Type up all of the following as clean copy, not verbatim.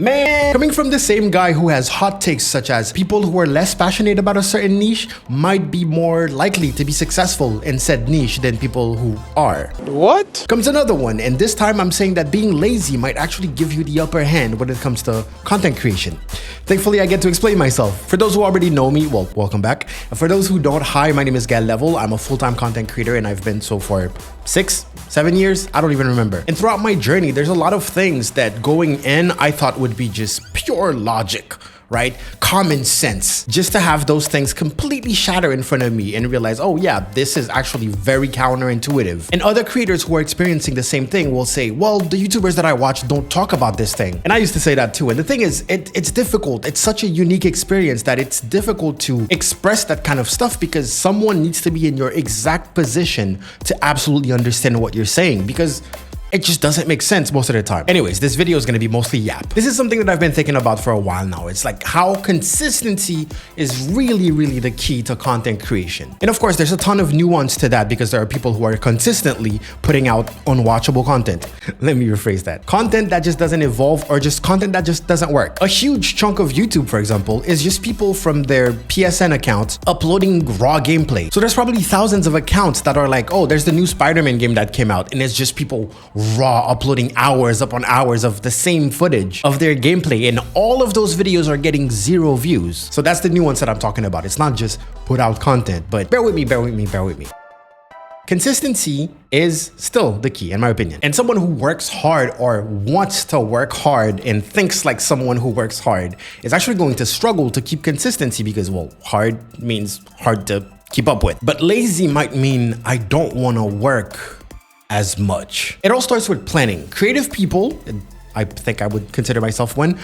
Man, coming from the same guy who has hot takes such as people who are less passionate about a certain niche might be more likely to be successful in said niche than people who are. What? Comes another one, and this time I'm saying that being lazy might actually give you the upper hand when it comes to content creation. Thankfully, I get to explain myself. For those who already know me, well, welcome back. For those who don't, hi, my name is Gal Level. I'm a full-time content creator and I've been so for 7 years, I don't even remember. And throughout my journey, there's a lot of things that going in, I thought would be just pure logic, right? Common sense. Just to have those things completely shatter in front of me and realize, oh yeah, this is actually very counterintuitive. And other creators who are experiencing the same thing will say, well, the YouTubers that I watch don't talk about this thing. And I used to say that too. And the thing is, it's difficult. It's such a unique experience that it's difficult to express that kind of stuff because someone needs to be in your exact position to absolutely understand what you're saying, because it just doesn't make sense most of the time. Anyways, this video is going to be mostly yap. This is something that I've been thinking about for a while now. It's like how consistency is really the key to content creation. And of course, there's a ton of nuance to that because there are people who are consistently putting out unwatchable content. Let me rephrase that. Content that just doesn't evolve, or just content that just doesn't work. A huge chunk of YouTube, for example, is just people from their PSN accounts uploading raw gameplay. So there's probably thousands of accounts that are like, oh, there's the new Spider-Man game that came out, and it's just people raw uploading hours upon hours of the same footage of their gameplay, and all of those videos are getting 0 views. So that's the nuance that I'm talking about. It's not just put out content, but bear with me. Consistency is still the key, in my opinion. And someone who works hard or wants to work hard and thinks like someone who works hard is actually going to struggle to keep consistency because, well, hard means hard to keep up with. But lazy might mean I don't want to work as much. It all starts with planning. Creative people, and I think I would consider myself one,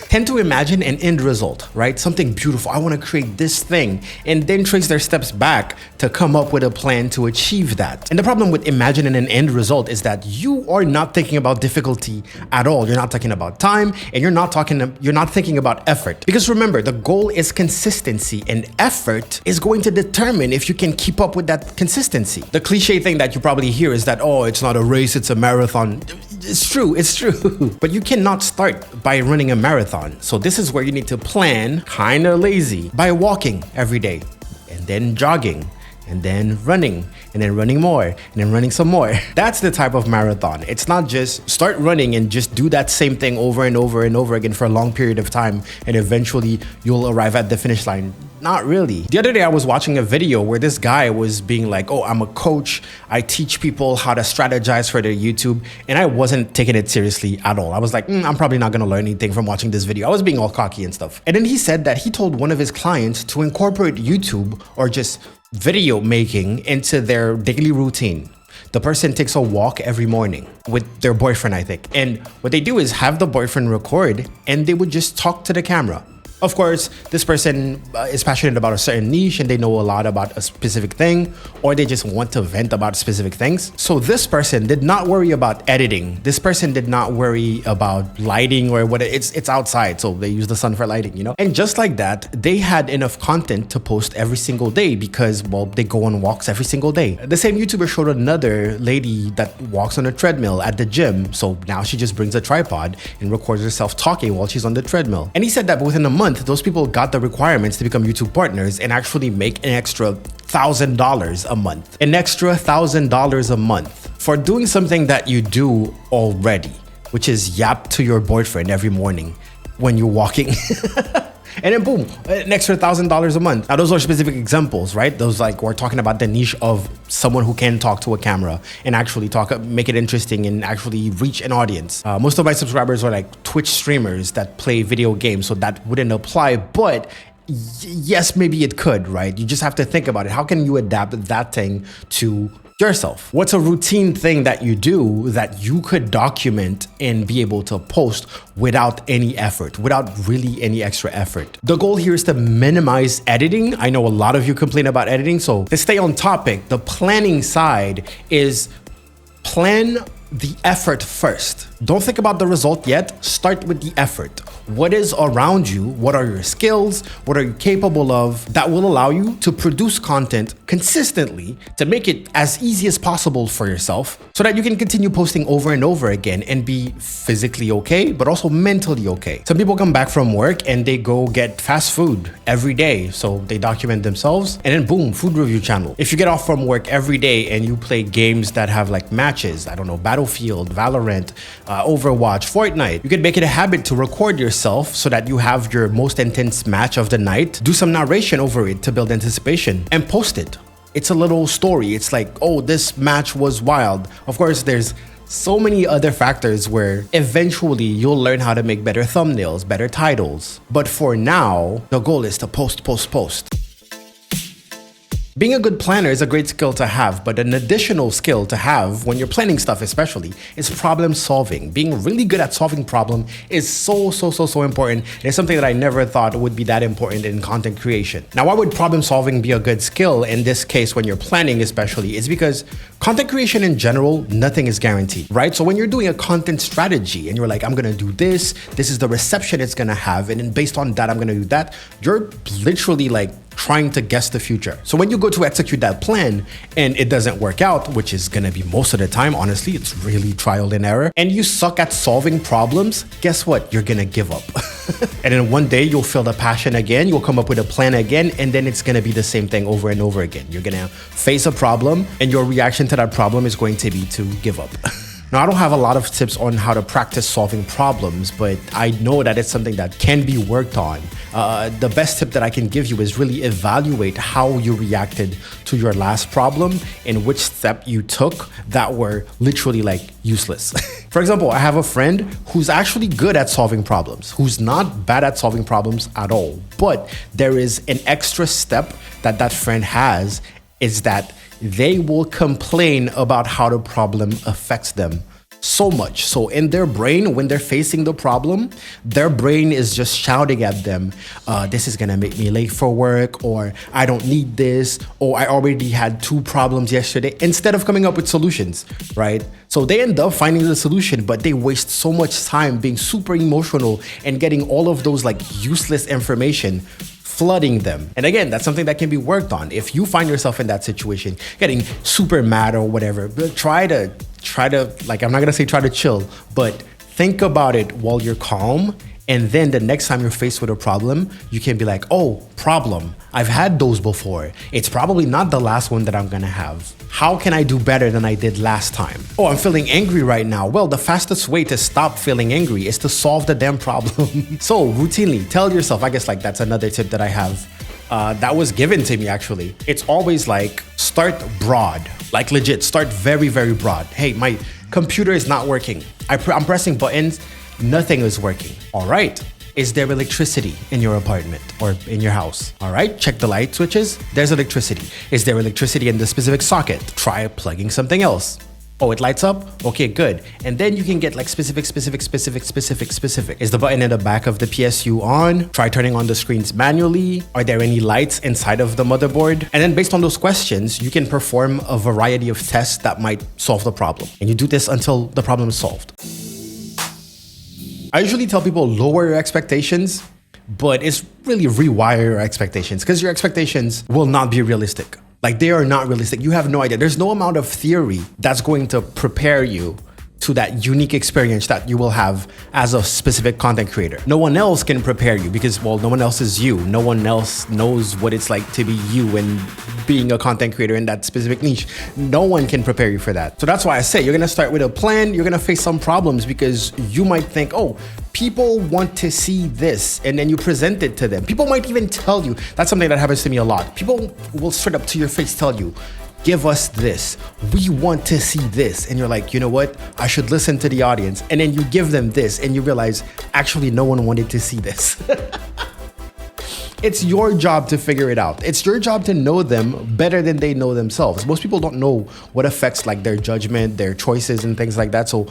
tend to imagine an end result, right? Something beautiful. I want to create this thing, and then trace their steps back to come up with a plan to achieve that. And the problem with imagining an end result is that you are not thinking about difficulty at all. You're not talking about time, and you're not thinking about effort. Because remember, the goal is consistency, and effort is going to determine if you can keep up with that consistency. The cliche thing that you probably hear is that, oh, it's not a race, it's a marathon. It's true. But you cannot start by running a marathon. So this is where you need to plan, kinda lazy, by walking every day, and then jogging, and then running more, and then running some more. That's the type of marathon. It's not just start running and just do that same thing over and over again for a long period of time, and eventually you'll arrive at the finish line. Not really. The other day I was watching a video where this guy was being like, oh, I'm a coach. I teach people how to strategize for their YouTube. And I wasn't taking it seriously at all. I was like, I'm probably not gonna learn anything from watching this video. I was being all cocky and stuff. And then he said that he told one of his clients to incorporate YouTube or just video making into their daily routine. The person takes a walk every morning with their boyfriend, I think. And what they do is have the boyfriend record, and they would just talk to the camera. Of course, this person is passionate about a certain niche and they know a lot about a specific thing, or they just want to vent about specific things. So this person did not worry about editing. This person did not worry about lighting or what it's outside. So they use the sun for lighting, you know? And just like that, they had enough content to post every single day because, well, they go on walks every single day. The same YouTuber showed another lady that walks on a treadmill at the gym. So now she just brings a tripod and records herself talking while she's on the treadmill. And he said that within a month, those people got the requirements to become YouTube partners and actually make an extra $1,000 a month. An extra $1,000 a month for doing something that you do already, which is yap to your boyfriend every morning when you're walking. And then boom, an extra $1,000 a month. Now those are specific examples, right? Those, like, we're talking about the niche of someone who can talk to a camera and actually talk, make it interesting and actually reach an audience. Most of my subscribers are like Twitch streamers that play video games, so that wouldn't apply, but yes, maybe it could, right? You just have to think about it. How can you adapt that thing to yourself? What's a routine thing that you do that you could document and be able to post without any effort, without really any extra effort? The goal here is to minimize editing. I know a lot of you complain about editing, so to stay on topic, the planning side is plan the effort first. Don't think about the result yet. Start with the effort. What is around you? What are your skills? What are you capable of that will allow you to produce content consistently to make it as easy as possible for yourself so that you can continue posting over and over again and be physically okay, but also mentally okay. Some people come back from work and they go get fast food every day. So they document themselves and then boom, food review channel. If you get off from work every day and you play games that have like matches, I don't know, Battlefield, Valorant, Overwatch, Fortnite, you could make it a habit to record yourself so that you have your most intense match of the night, do some narration over it to build anticipation and post it. It's a little story. It's like, oh, this match was wild. Of course, there's so many other factors where eventually you'll learn how to make better thumbnails, better titles. But for now, the goal is to post. Being a good planner is a great skill to have, but an additional skill to have when you're planning stuff especially is problem solving. Being really good at solving problem is so important. And it's something that I never thought would be that important in content creation. Now, why would problem solving be a good skill in this case when you're planning especially? Is because content creation in general, nothing is guaranteed, right? So when you're doing a content strategy and you're like, I'm gonna do this is the reception it's gonna have, and then based on that, I'm gonna do that, you're literally like trying to guess the future. So when you go to execute that plan and it doesn't work out, which is gonna be most of the time, honestly, it's really trial and error, and you suck at solving problems, guess what? You're gonna give up. And then one day you'll feel the passion again, you'll come up with a plan again, and then it's gonna be the same thing over and over again. You're gonna face a problem and your reaction to that problem is going to be to give up. Now, I don't have a lot of tips on how to practice solving problems, but I know that it's something that can be worked on. The best tip that I can give you is really evaluate how you reacted to your last problem and which step you took that were literally like useless. For example, I have a friend who's actually good at solving problems, who's not bad at solving problems at all. But there is an extra step that that friend has, is that they will complain about how the problem affects them so much. So in their brain, when they're facing the problem, their brain is just shouting at them, this is gonna make me late for work, or I don't need this, or I already had 2 problems yesterday, instead of coming up with solutions, right? So they end up finding the solution, but they waste so much time being super emotional and getting all of those like useless information flooding them. And again, that's something that can be worked on. If you find yourself in that situation, getting super mad or whatever, but try to like, I'm not gonna say try to chill, but think about it while you're calm. And then the next time you're faced with a problem, you can be like, oh, problem. I've had those before. It's probably not the last one that I'm gonna have. How can I do better than I did last time? Oh, I'm feeling angry right now. Well, the fastest way to stop feeling angry is to solve the damn problem. So routinely tell yourself, I guess like that's another tip that I have that was given to me actually. It's always like start broad, like legit, start very broad. Hey, my computer is not working. I'm pressing buttons. Nothing is working. All right. Is there electricity in your apartment or in your house? All right. Check the light switches. There's electricity. Is there electricity in the specific socket? Try plugging something else. Oh, it lights up? Okay, good. And then you can get like specific. Is the button in the back of the PSU on? Try turning on the screens manually. Are there any lights inside of the motherboard? And then based on those questions, you can perform a variety of tests that might solve the problem. And you do this until the problem is solved. I usually tell people lower your expectations, but it's really rewire your expectations because your expectations will not be realistic. Like they are not realistic. You have no idea. There's no amount of theory that's going to prepare you to that unique experience that you will have as a specific content creator. No one else can prepare you because, well, no one else is you. No one else knows what it's like to be you and being a content creator in that specific niche. No one can prepare you for that. So that's why I say you're gonna start with a plan. You're gonna face some problems because you might think, oh, people want to see this, and then you present it to them. People might even tell you, that's something that happens to me a lot. People will straight up to your face tell you, give us this. We want to see this. And you're like, you know what? I should listen to the audience. And then you give them this and you realize, actually, no one wanted to see this. It's your job to figure it out. It's your job to know them better than they know themselves. Most people don't know what affects like their judgment, their choices and things like that. So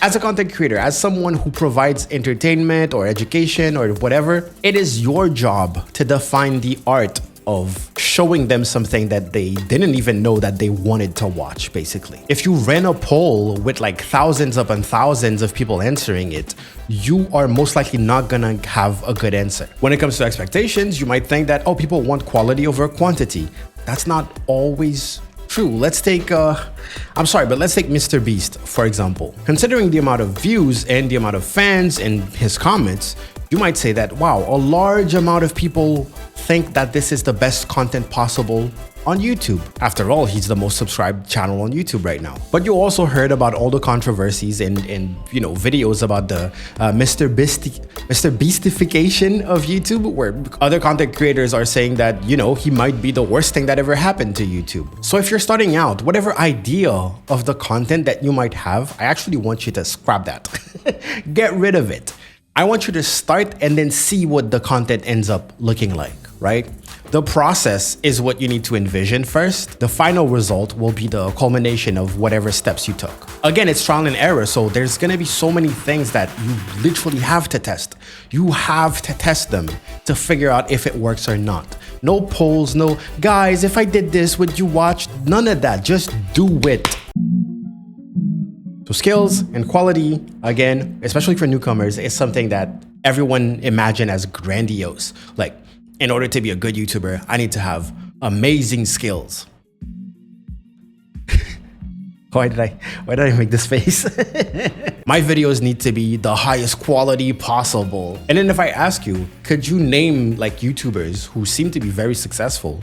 as a content creator, as someone who provides entertainment or education or whatever, it is your job to define the art of showing them something that they didn't even know that they wanted to watch, basically. If you ran a poll with like thousands upon thousands of people answering it, you are most likely not gonna have a good answer. When it comes to expectations, you might think that, oh, people want quality over quantity. That's not always true. Let's take, let's take Mr. Beast, for example. Considering the amount of views and the amount of fans and his comments, you might say that, wow, a large amount of people think that this is the best content possible on YouTube. After all, he's the most subscribed channel on YouTube right now. But you also heard about all the controversies and videos about the Mr. Beastification of YouTube, where other content creators are saying that, he might be the worst thing that ever happened to YouTube. So if you're starting out, whatever idea of the content that you might have, I actually want you to scrap that. Get rid of it. I want you to start and then see what the content ends up looking like, right? The process is what you need to envision first. The final result will be the culmination of whatever steps you took. Again, it's trial and error, so there's gonna be so many things that you literally have to test. You have to test them to figure out if it works or not. No polls, no, guys, if I did this, would you watch? None of that, just do it. So skills and quality, again, especially for newcomers, is something that everyone imagine as grandiose. Like, in order to be a good YouTuber, I need to have amazing skills. Why did I make this face? My videos need to be the highest quality possible. And then if I ask you, could you name like YouTubers who seem to be very successful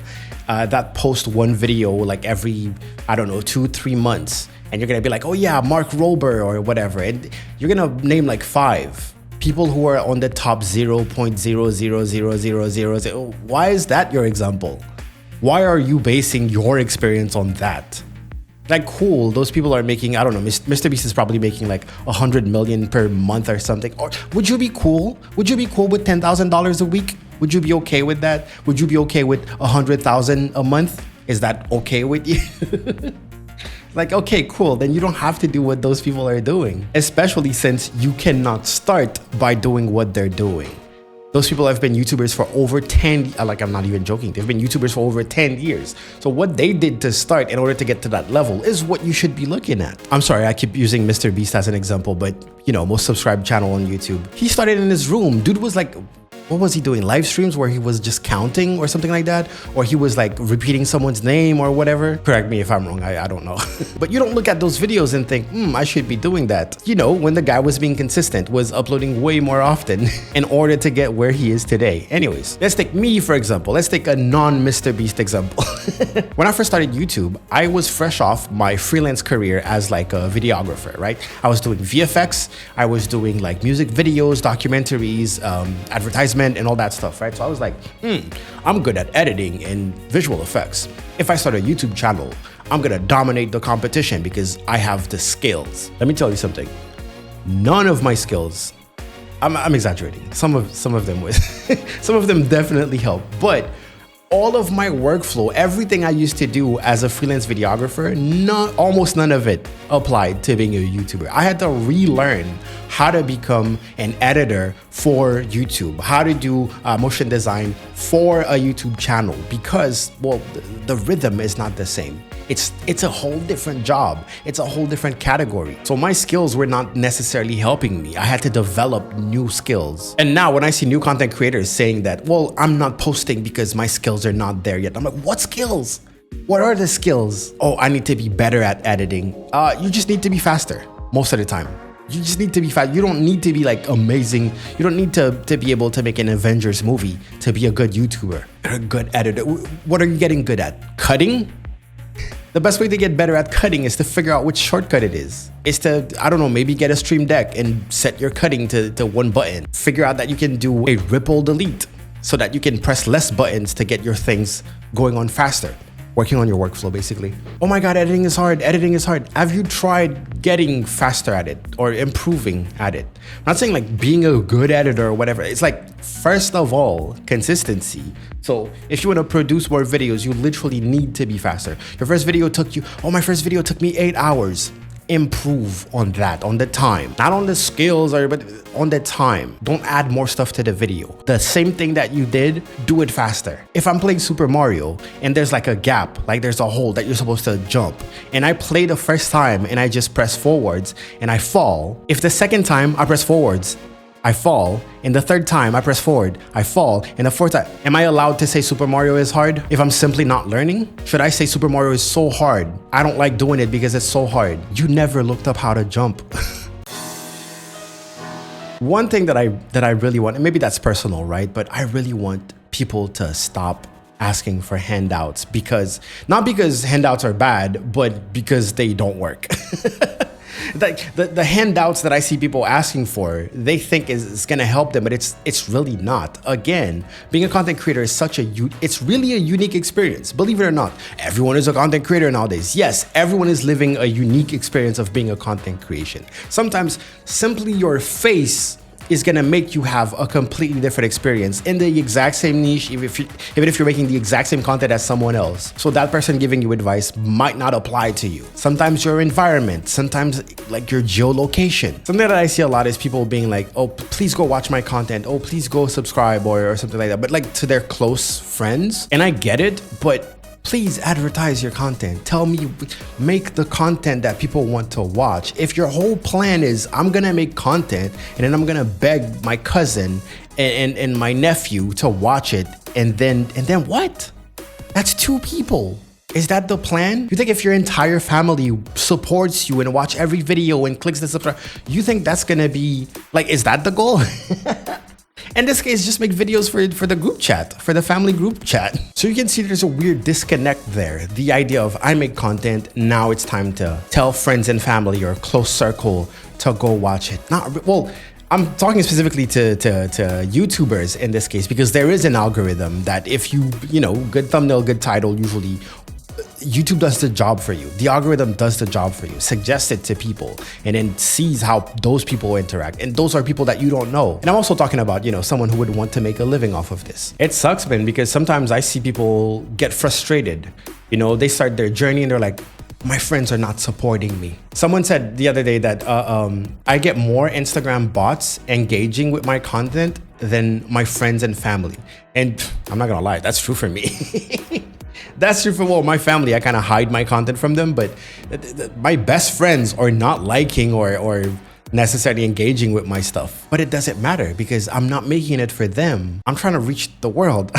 that post one video like every, 2-3 months? And you're gonna be like, oh yeah, Mark Rober or whatever. And you're gonna name like 5 people who are on the top 0.00000. Why is that your example? Why are you basing your experience on that? Like, cool, those people are making, Mr. Beast is probably making like 100 million per month or something. Or would you be cool? Would you be cool with $10,000 a week? Would you be okay with that? Would you be okay with 100,000 a month? Is that okay with you? Like, okay, cool, then you don't have to do what those people are doing, especially since you cannot start by doing what they're doing. Those people have been YouTubers for over 10, like I'm not even joking, they've been YouTubers for over 10 years. So what they did to start in order to get to that level is what you should be looking at. I'm sorry, I keep using Mr. Beast as an example, but most subscribed channel on YouTube. He started in his room. Dude was like, what was he doing? Live streams where he was just counting or something like that? Or he was like repeating someone's name or whatever? Correct me if I'm wrong, I don't know. But you don't look at those videos and think, I should be doing that. When the guy was being consistent, was uploading way more often in order to get where he is today. Anyways, let's take me, for example. Let's take a non-Mr. Beast example. When I first started YouTube, I was fresh off my freelance career as like a videographer, right? I was doing VFX, I was doing like music videos, documentaries, advertisements, and all that stuff, right? So I was like, I'm good at editing and visual effects. If I start a YouTube channel, I'm gonna dominate the competition because I have the skills. Let me tell you something. None of my skills, I'm exaggerating. Some of them was, some of them definitely help, but all of my workflow, everything I used to do as a freelance videographer, almost none of it applied to being a YouTuber. I had to relearn how to become an editor for YouTube, how to do motion design for a YouTube channel because, well, the rhythm is not the same. It's a whole different job. It's a whole different category. So my skills were not necessarily helping me. I had to develop new skills. And now when I see new content creators saying that, well, I'm not posting because my skills are not there yet. I'm like, what skills? What are the skills? Oh, I need to be better at editing. You just need to be faster most of the time. You just need to be fast. You don't need to be like amazing. You don't need to be able to make an Avengers movie to be a good YouTuber, a good editor. What are you getting good at? Cutting? The best way to get better at cutting is to figure out which shortcut it is. Is to, maybe get a Stream Deck and set your cutting to one button. Figure out that you can do a ripple delete so that you can press less buttons to get your things going on faster. Working on your workflow, basically. Oh my God, editing is hard. Editing is hard. Have you tried getting faster at it or improving at it? I'm not saying like being a good editor or whatever. It's like, first of all, consistency. So if you want to produce more videos, you literally need to be faster. Your first video took you, my first video took me 8 hours. improve on that, on the time, not on the skills, but on the time. Don't add more stuff to the video. The same thing that you did, do it faster. If I'm playing Super Mario and there's like a gap, like there's a hole that you're supposed to jump, and I play the first time and I just press forwards and I fall, if the second time I press forwards, I fall, and the third time I press forward, I fall, and the fourth time, am I allowed to say Super Mario is hard if I'm simply not learning? Should I say Super Mario is so hard? I don't like doing it because it's so hard. You never looked up how to jump. One thing that I really want, and maybe that's personal, right? But I really want people to stop asking for handouts, because not because handouts are bad, but because they don't work. Like the handouts that I see people asking for, they think is gonna help them, but it's really not. Again, being a content creator is it's really a unique experience. Believe it or not, everyone is a content creator nowadays. Yes, everyone is living a unique experience of being a content creation. Sometimes simply your face is gonna make you have a completely different experience in the exact same niche, even if you're making the exact same content as someone else. So that person giving you advice might not apply to you. Sometimes your environment, sometimes like your geolocation. Something that I see a lot is people being like, oh, please go watch my content. Oh, please go subscribe or something like that. But like to their close friends. And I get it, but please advertise your content. Tell me, make the content that people want to watch. If your whole plan is, I'm gonna make content and then I'm gonna beg my cousin and my nephew to watch it, and then what? That's 2 people. Is that the plan? You think if your entire family supports you and watch every video and clicks the subscribe, you think that's gonna be, like, is that the goal? In this case, just make videos for the group chat, for the family group chat. So you can see there's a weird disconnect there. The idea of I make content, now it's time to tell friends and family or close circle to go watch it. Well, I'm talking specifically to YouTubers in this case, because there is an algorithm that if you know, good thumbnail, good title, usually YouTube does the job for you. The algorithm does the job for you, suggests it to people, and then sees how those people interact. And those are people that you don't know. And I'm also talking about, you know, someone who would want to make a living off of this. It sucks, man, because sometimes I see people get frustrated. You know, they start their journey and they're like, my friends are not supporting me. Someone said the other day that I get more Instagram bots engaging with my content than my friends and family. And I'm not gonna lie, that's true for me. That's true for my family. I kind of hide my content from them, but my best friends are not liking or necessarily engaging with my stuff. But it doesn't matter because I'm not making it for them. I'm trying to reach the world.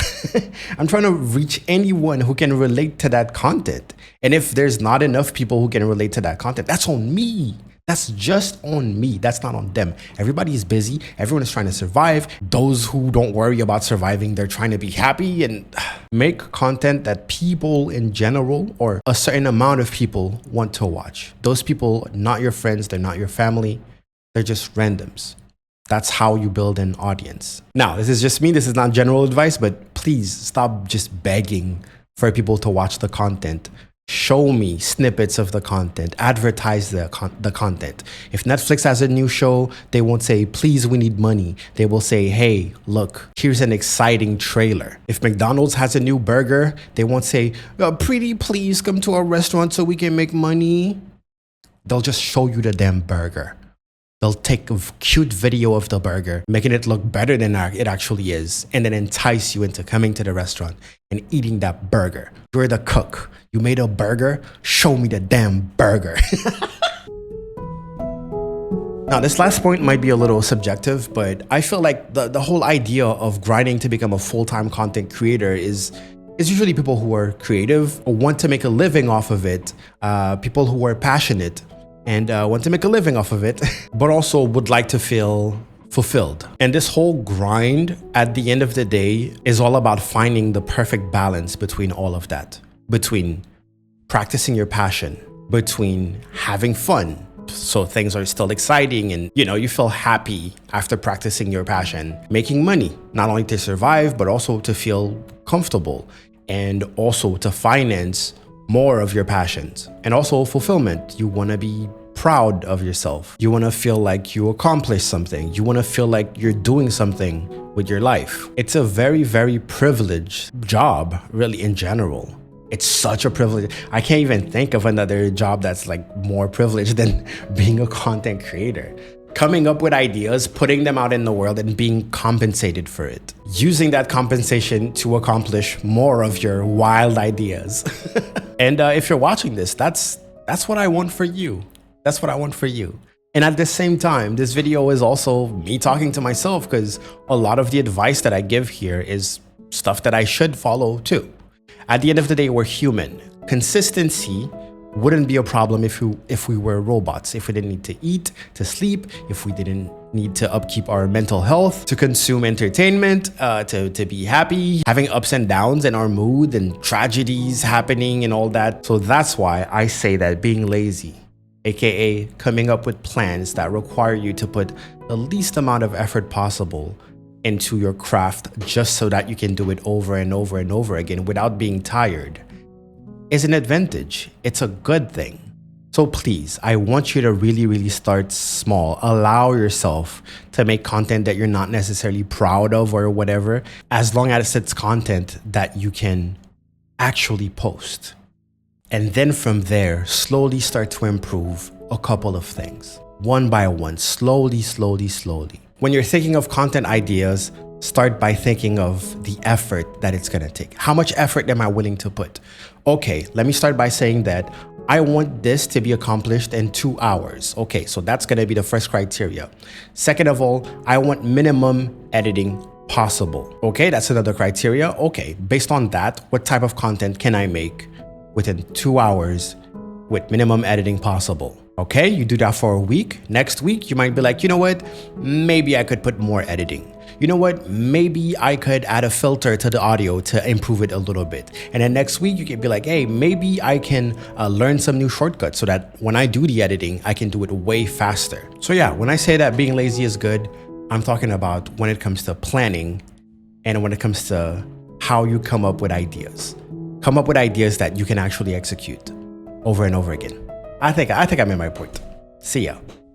I'm trying to reach anyone who can relate to that content. And if there's not enough people who can relate to that content, that's on me. That's just on me. That's not on them. Everybody is busy. Everyone is trying to survive. Those who don't worry about surviving, they're trying to be happy and make content that people in general or a certain amount of people want to watch. Those people, not your friends, they're not your family. They're just randoms. That's how you build an audience. Now, this is just me. This is not general advice, but please stop just begging for people to watch the content. Show me snippets of the content, advertise the content. If Netflix has a new show, they won't say, please, we need money. They will say, hey, look, here's an exciting trailer. If McDonald's has a new burger, they won't say, pretty please come to our restaurant so we can make money. They'll just show you the damn burger. They'll take a cute video of the burger, making it look better than it actually is, and then entice you into coming to the restaurant and eating that burger. You're the cook. You made a burger? Show me the damn burger. Now, this last point might be a little subjective, but I feel like the whole idea of grinding to become a full-time content creator is usually people who are creative or want to make a living off of it, people who are passionate and want to make a living off of it, but also would like to feel fulfilled. And this whole grind at the end of the day is all about finding the perfect balance between all of that, between practicing your passion, between having fun, so things are still exciting and you feel happy after practicing your passion, making money, not only to survive, but also to feel comfortable and also to finance more of your passions, and also fulfillment. You want to be proud of yourself. You want to feel like you accomplished something. You want to feel like you're doing something with your life. It's a very, very privileged job, really, in general. It's such a privilege. I can't even think of another job that's like more privileged than being a content creator. Coming up with ideas, putting them out in the world, and being compensated for it. Using that compensation to accomplish more of your wild ideas. And if you're watching this, that's what I want for you. That's what I want for you. And at the same time, this video is also me talking to myself, because a lot of the advice that I give here is stuff that I should follow too. At the end of the day, we're human. Consistency wouldn't be a problem if we were robots, if we didn't need to eat, to sleep, if we didn't need to upkeep our mental health, to consume entertainment, to be happy, having ups and downs in our mood and tragedies happening and all that. So that's why I say that being lazy, aka coming up with plans that require you to put the least amount of effort possible into your craft just so that you can do it over and over and over again without being tired, is an advantage. It's a good thing. So please, I want you to really start small. Allow yourself to make content that you're not necessarily proud of or whatever, as long as it's content that you can actually post. And then from there, slowly start to improve a couple of things. One by one, slowly. When you're thinking of content ideas, start by thinking of the effort that it's gonna take. How much effort am I willing to put? Okay, let me start by saying that I want this to be accomplished in 2 hours. Okay, so that's gonna be the first criteria. Second of all, I want minimum editing possible. Okay, that's another criteria. Okay, based on that, what type of content can I make within 2 hours with minimum editing possible? Okay, you do that for a week. Next week, you might be like, you know what? Maybe I could put more editing. You know what? Maybe I could add a filter to the audio to improve it a little bit. And then next week, you can be like, hey, maybe I can learn some new shortcuts so that when I do the editing, I can do it way faster. So yeah, when I say that being lazy is good, I'm talking about when it comes to planning and when it comes to how you come up with ideas. Come up with ideas that you can actually execute over and over again. I think I made my point. See ya.